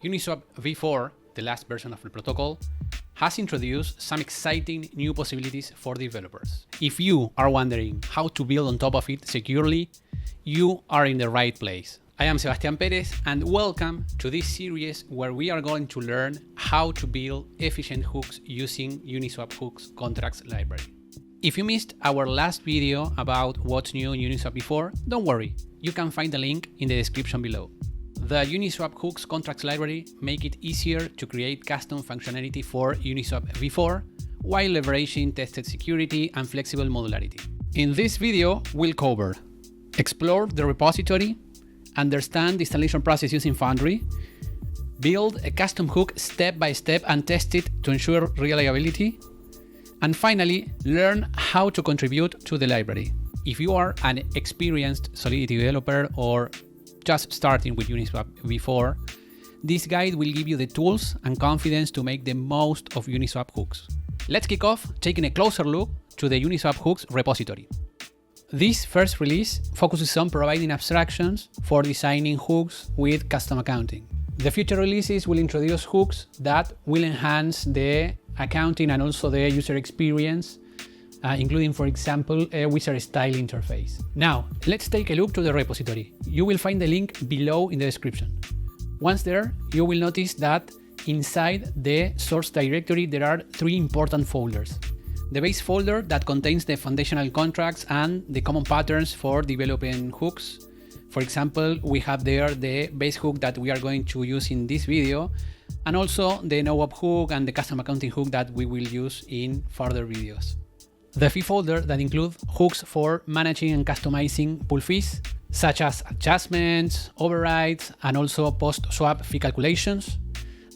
Uniswap v4, the last version of the protocol, has introduced some exciting new possibilities for developers. If you are wondering how to build on top of it securely, you are in the right place. I am Sebastian Perez and welcome to this series where we are going to learn how to build efficient hooks using Uniswap Hooks Contracts Library. If you missed our last video about what's new in Uniswap v4, don't worry, you can find the link in the description below. The Uniswap Hooks Contracts Library make it easier to create custom functionality for Uniswap v4 while leveraging tested security and flexible modularity. In this video, we'll cover explore the repository, understand the installation process using Foundry, build a custom hook step by step and test it to ensure reliability, and finally, learn how to contribute to the library. If you are an experienced Solidity developer or just starting with Uniswap v4, this guide will give you the tools and confidence to make the most of Uniswap hooks. Let's kick off taking a closer look to the Uniswap hooks repository. This first release focuses on providing abstractions for designing hooks with custom accounting. The future releases will introduce hooks that will enhance the accounting and also the user experience, including, for example, a wizard-style interface. Now, let's take a look to the repository. You will find the link below in the description. Once there, you will notice that inside the source directory there are three important folders. The base folder that contains the foundational contracts and the common patterns for developing hooks. For example, we have there the BaseHook that we are going to use in this video, and also the NoOp hook and the custom accounting hook that we will use in further videos. The fee folder that includes hooks for managing and customizing pool fees, such as adjustments, overrides, and also post-swap fee calculations.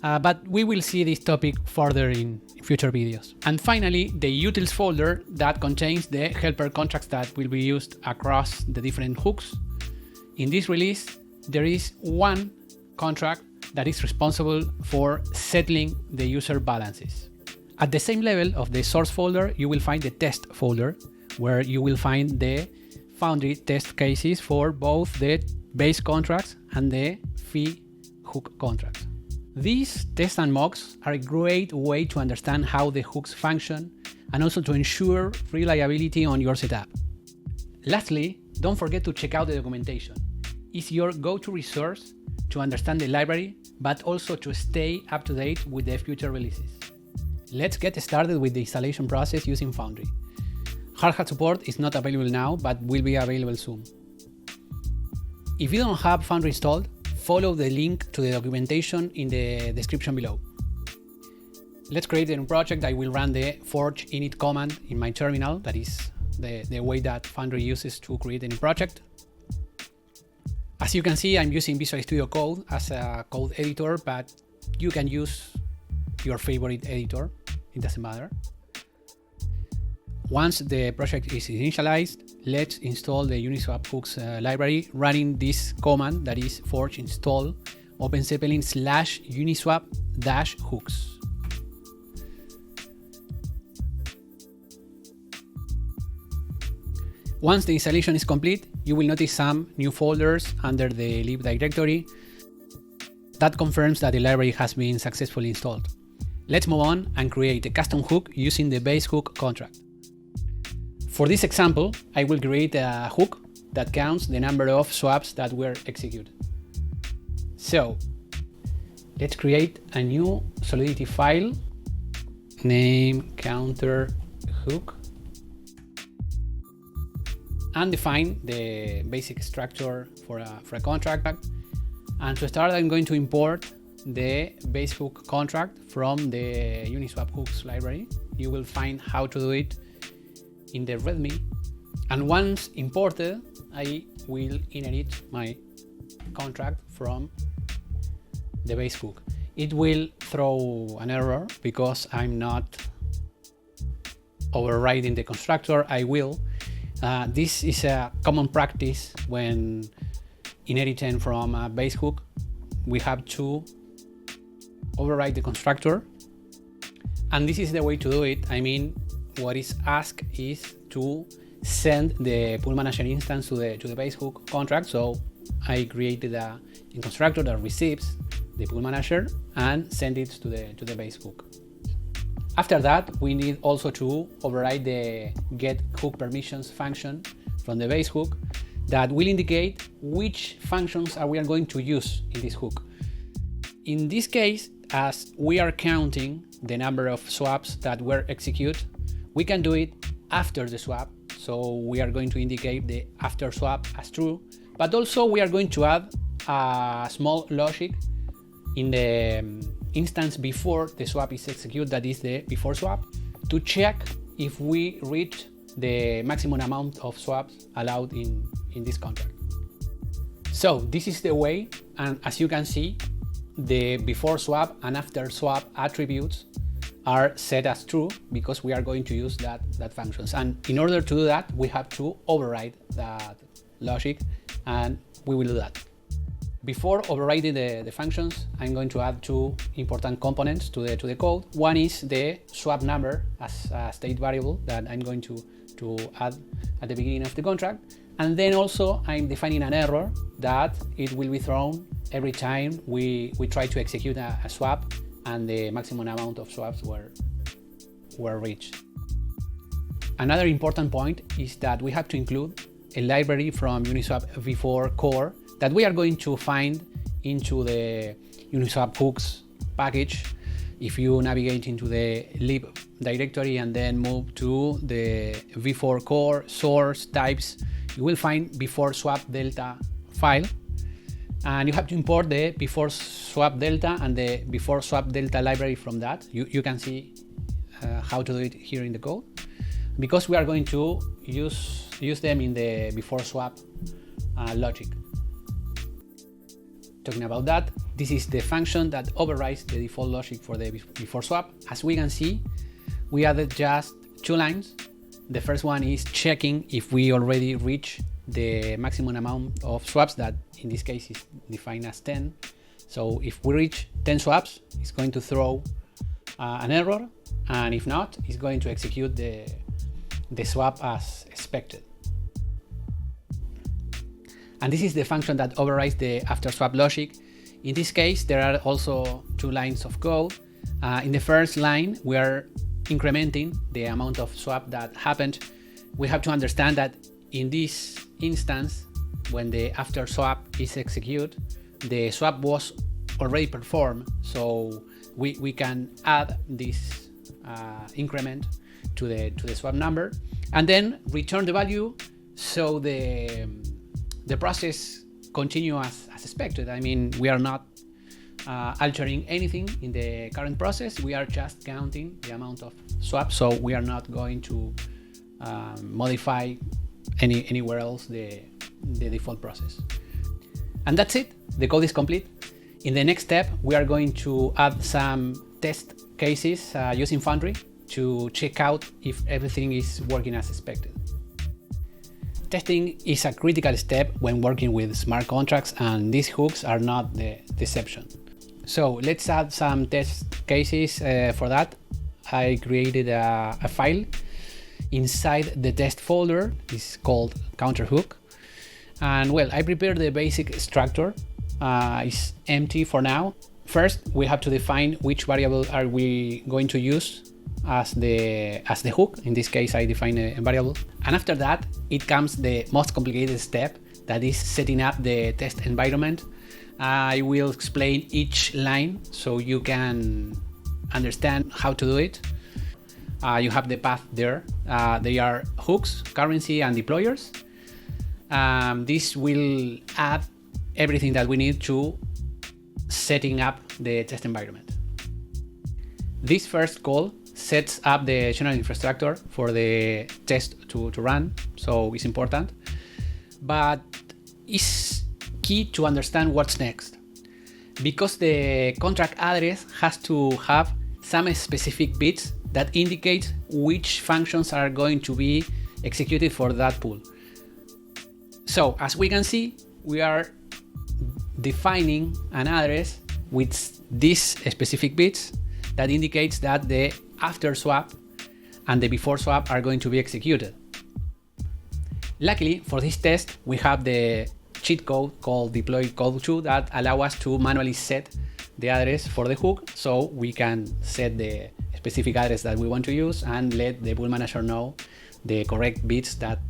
But we will see this topic further in future videos. And finally, the utils folder that contains the helper contracts that will be used across the different hooks. In this release, there is one contract that is responsible for settling the user balances. At the same level of the source folder, you will find the test folder, where you will find the Foundry test cases for both the base contracts and the fee hook contracts. These tests and mocks are a great way to understand how the hooks function and also to ensure reliability on your setup. Lastly, don't forget to check out the documentation. It's your go-to resource to understand the library, but also to stay up to date with the future releases. Let's get started with the installation process using Foundry. Hard hat support is not available now, but will be available soon. If you don't have Foundry installed, follow the link to the documentation in the description below. Let's create a new project. I will run the forge init command in my terminal. That is the way that Foundry uses to create a new project. As you can see, I'm using Visual Studio Code as a code editor, but you can use your favorite editor, it doesn't matter. Once the project is initialized, let's install the Uniswap Hooks library running this command, that is forge install OpenZeppelin /Uniswap-hooks. Once the installation is complete, you will notice some new folders under the lib directory. That confirms that the library has been successfully installed. Let's move on and create a custom hook using the BaseHook contract. For this example, I will create a hook that counts the number of swaps that were executed. So, let's create a new Solidity file, name counter hook, and define the basic structure for a contract. And to start, I'm going to import the BaseHook contract from the Uniswap Hooks library. You will find how to do it in the README. And once imported, I will inherit my contract from the BaseHook. It will throw an error because I'm not overriding the constructor. I will. This is a common practice when inheriting from a BaseHook. We have to override the constructor, and this is the way to do it. I mean, what is asked is to send the pool manager instance to the BaseHook contract. So I created a constructor that receives the pool manager and send it to the BaseHook. After that, we need also to override the get hook permissions function from the BaseHook that will indicate which functions we are going to use in this hook. In this case, as we are counting the number of swaps that were executed, we can do it after the swap. So we are going to indicate the after swap as true, but also we are going to add a small logic in the instance before the swap is executed, that is the before swap, to check if we reach the maximum amount of swaps allowed in this contract. So this is the way, and as you can see, the before swap and after swap attributes are set as true because we are going to use that functions. And in order to do that, we have to override that logic, and we will do that. Before overriding the functions, I'm going to add two important components to the code. One is the swap number as a state variable that I'm going to add at the beginning of the contract. And then also I'm defining an error that it will be thrown every time we try to execute a swap and the maximum amount of swaps were reached. Another important point is that we have to include a library from Uniswap v4 core that we are going to find into the Uniswap Hooks package. If you navigate into the lib directory and then move to the v4 core source types, you will find before swap delta file, and you have to import the before swap delta and the before swap delta library from that. You can see how to do it here in the code, because we are going to use them in the before swap logic. Talking about that, this is the function that overrides the default logic for the before swap. As we can see, we added just two lines. The first one is checking if we already reached the maximum amount of swaps, that in this case is defined as 10. So if we reach 10 swaps, it's going to throw an error, and if not, it's going to execute the swap as expected. And this is the function that overrides the after swap logic. In this case, there are also two lines of code. In the first line, we are incrementing the amount of swap that happened. We have to understand that in this instance, when the after swap is executed, the swap was already performed. So we can add this increment to the swap number and then return the value, so the process continues as expected. I mean, we are not altering anything in the current process. We are just counting the amount of swaps, so we are not going to modify anywhere else the default process. And that's it. The code is complete. In the next step, we are going to add some test cases using Foundry to check out if everything is working as expected. Testing is a critical step when working with smart contracts, and these hooks are not the exception. So let's add some test cases. For that, I created a file inside the test folder. It's called counterhook. And well, I prepared the basic structure. It's empty for now. First, we have to define which variable are we going to use as the hook. In this case, I define a variable. And after that, it comes the most complicated step, that is setting up the test environment. I will explain each line so you can understand how to do it. You have the path there. They are hooks, currency, and deployers. This will add everything that we need to setting up the test environment. This first call sets up the general infrastructure for the test to run, so it's important. But it's key to understand what's next, because the contract address has to have some specific bits that indicate which functions are going to be executed for that pool. So as we can see, we are defining an address with these specific bits that indicates that the after swap and the before swap are going to be executed. Luckily for this test, we have the cheat code called deploy code 2 that allow us to manually set the address for the hook, so we can set the specific address that we want to use and let the pool manager know the correct bits that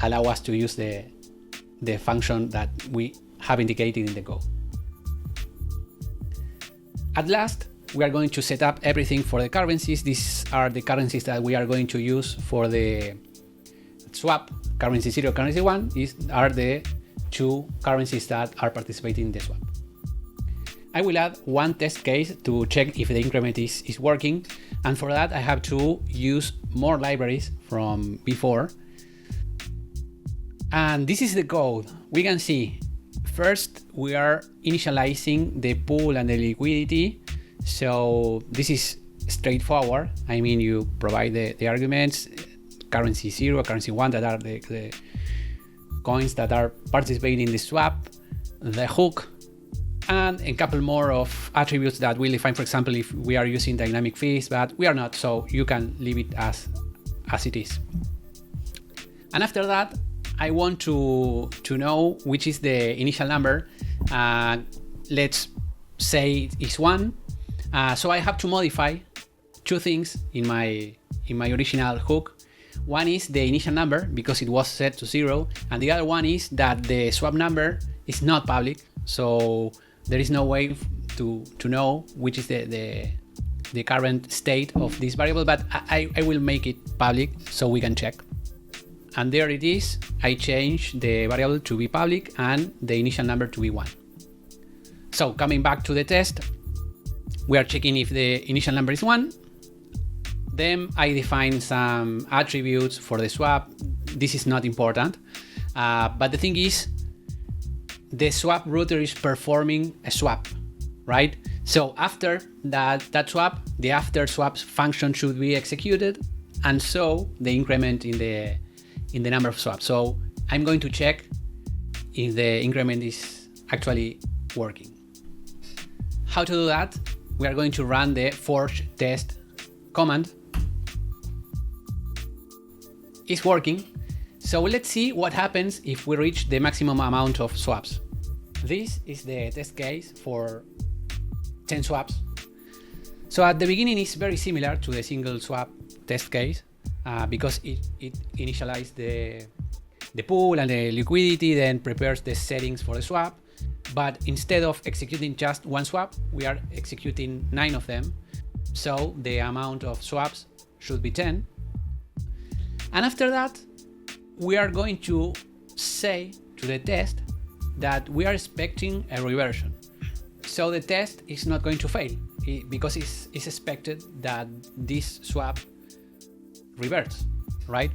allow us to use the function that we have indicated in the code. At last, we are going to set up everything for the currencies. These are the currencies that we are going to use for the swap. Currency 0, currency 1 are the two currencies that are participating in the swap. I will add one test case to check if the increment is working, and for that I have to use more libraries from before. And this is the code. We can see first we are initializing the pool and the liquidity, so this is straightforward. I mean, you provide the arguments, currency 0, currency 1, that are the coins that are participating in the swap, the hook, and a couple more of attributes that we'll define, for example, if we are using dynamic fees, but we are not, so you can leave it as it is. And after that, I want to know which is the initial number. Let's say it's 1. So I have to modify two things in my original hook. One is the initial number, because it was set to 0, and the other one is that the swap number is not public, so there is no way to know which is the current state of this variable, but I will make it public so we can check. And there it is. I change the variable to be public and the initial number to be 1. So coming back to the test, we are checking if the initial number is 1. Then I define some attributes for the swap. This is not important, but the thing is, the swap router is performing a swap, right? So after that swap, the after swaps function should be executed, and so the increment in the number of swaps. So I'm going to check if the increment is actually working. How to do that? We are going to run the forge test command. It's working. So let's see what happens if we reach the maximum amount of swaps. This is the test case for 10 swaps. So at the beginning it's very similar to the single swap test case because it initializes the pool and the liquidity, then prepares the settings for the swap. But instead of executing just one swap, we are executing 9 of them. So the amount of swaps should be 10. And after that, we are going to say to the test that we are expecting a reversion. So the test is not going to fail because it's expected that this swap reverts, right?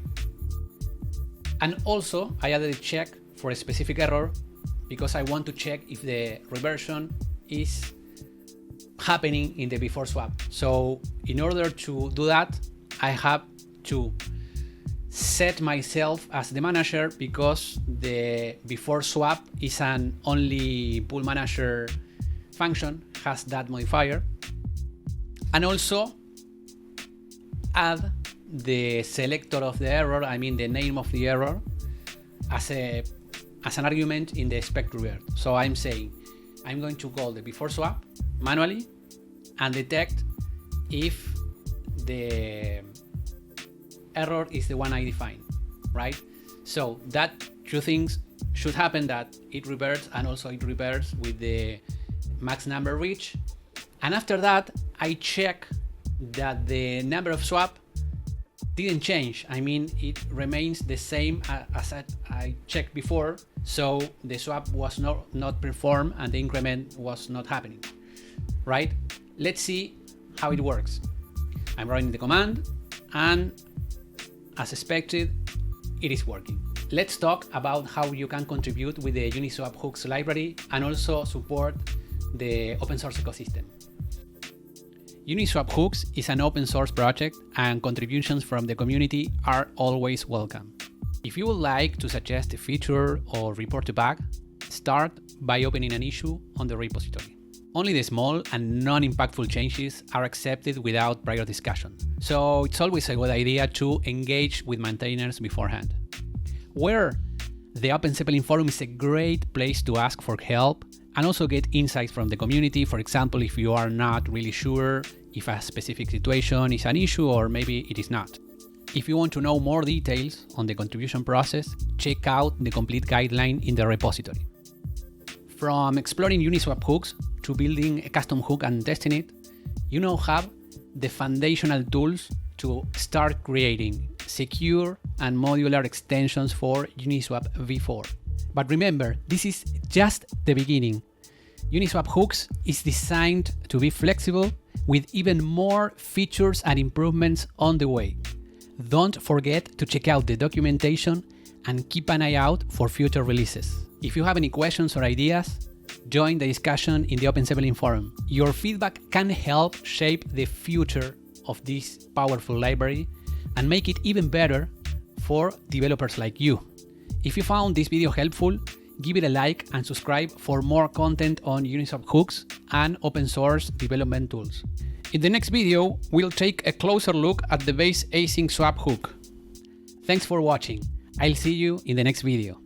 And also I added a check for a specific error because I want to check if the reversion is happening in the before swap. So in order to do that, I have to set myself as the manager because the before swap is an only pool manager function, has that modifier, and also add the selector of the error, I mean the name of the error, as an argument in the expect revert. So I'm saying I'm going to call the before swap manually and detect if the error is the one I define, right? So that two things should happen, that it reverts and also it reverts with the max number reach. And after that, I check that the number of swap didn't change. I mean, it remains the same as I checked before. So the swap was not performed and the increment was not happening, right? Let's see how it works. I'm running the command and as expected, it is working. Let's talk about how you can contribute with the Uniswap Hooks library and also support the open source ecosystem. Uniswap Hooks is an open source project and contributions from the community are always welcome. If you would like to suggest a feature or report a bug, start by opening an issue on the repository. Only the small and non-impactful changes are accepted without prior discussion, so it's always a good idea to engage with maintainers beforehand. Where the OpenZeppelin forum is a great place to ask for help and also get insights from the community. For example, if you are not really sure if a specific situation is an issue or maybe it is not. If you want to know more details on the contribution process, check out the complete guideline in the repository. From exploring Uniswap hooks to building a custom hook and testing it, you now have the foundational tools to start creating secure and modular extensions for Uniswap v4. But remember, this is just the beginning. Uniswap Hooks is designed to be flexible with even more features and improvements on the way. Don't forget to check out the documentation and keep an eye out for future releases. If you have any questions or ideas, join the discussion in the OpenZeppelin forum. Your feedback can help shape the future of this powerful library and make it even better for developers like you. If you found this video helpful, give it a like and subscribe for more content on Uniswap hooks and open source development tools. In the next video, we'll take a closer look at the base async swap hook. Thanks for watching. I'll see you in the next video.